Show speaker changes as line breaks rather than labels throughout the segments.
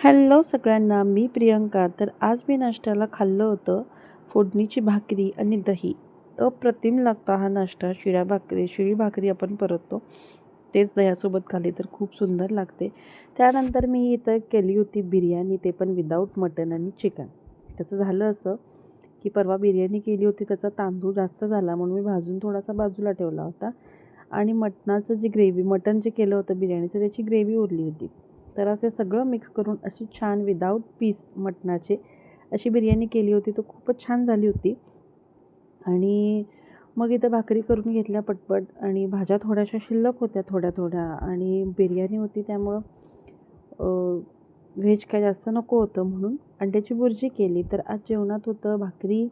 Hello सगळ्यांना, मी प्रियंका. तर आज मी नाश्त्याला खाल्लं होतं फोडणीची भाकरी आणि दही. अप्रतिम लागता हा नाश्ता. शिळी भाकरी आपण परततो, तेच दह्यासोबत खाल्ली तर खूप सुंदर लागते. त्यानंतर मी इथं केली होती बिर्याणी, ते पण विदाऊट मटण आणि चिकन. त्याचं झालं असं की परवा बिर्याणी केली होती, त्याचा तांदूळ जास्त झाला म्हणून मी भाजून थोडासा बाजूला ठेवला होता आणि मटणाचं जी ग्रेव्ही, मटण जे केलं होतं बिर्याणीचं, त्याची ग्रेव्ही उरली होती. तर असे सगळं मिक्स करून अशी छान विदाऊट पीस मटणाचे अशी बिर्याणी केली होती. तर खूपच छान झाली होती. आणि मग इथं भाकरी करून घेतल्या पटपट आणि भाज्या थोड्याशा शिल्लक होत्या थोड्या थोड्या, आणि बिर्याणी होती त्यामुळं व्हेज काय जास्त नको होतं म्हणून अंड्याची बुर्जी केली. तर आज जेवणात होतं भाकरी,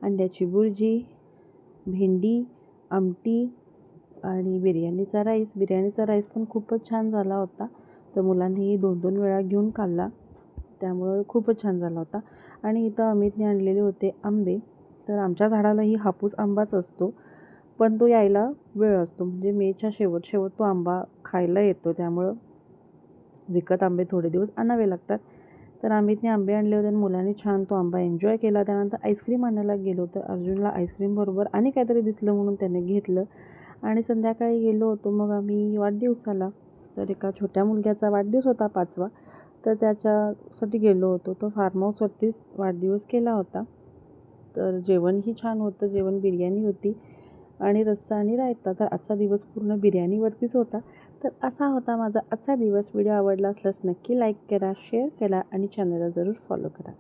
अंड्याची बुर्जी, भेंडी, आमटी आणि बिर्याणीचा राईस पण खूपच छान झाला होता. तर मुलांनीही 2-2 वेळा घेऊन खाल्ला, त्यामुळं खूपच छान झाला होता. आणि इथं अमितने आणलेले होते आंबे. तर आमच्या झाडालाही हापूस आंबाच असतो, पण तो यायला वेळ असतो, म्हणजे मेच्या शेवट तो आंबा खायला येतो, त्यामुळं विकत आंबे थोडे दिवस आणावे लागतात. तर अमितने आंबे आणले होते आणि मुलांनी छान तो आंबा एन्जॉय केला. त्यानंतर आईस्क्रीम आणायला गेलो, तर अर्जुनला आईस्क्रीमबरोबर आणि काहीतरी दिसलं म्हणून त्याने घेतलं. आणि संध्याकाळी गेलो होतो मग आम्ही वाढदिवसाला. तर एका छोट्या मुलग्याचा वाढदिवस होता 5वा, तर त्याच्यासाठी गेलो होतो. तो फार्म हाऊसवरतीच वाढदिवस केला होता. तर जेवणही छान होतं. बिर्याणी होती आणि रस्सा आणि रायता. तर आजचा दिवस पूर्ण बिर्याणीवरतीच होता. तर असा होता माझा आजचा दिवस. व्हिडिओ आवडला असल्यास नक्की लाईक करा, शेअर करा आणि चॅनलला जरूर फॉलो करा.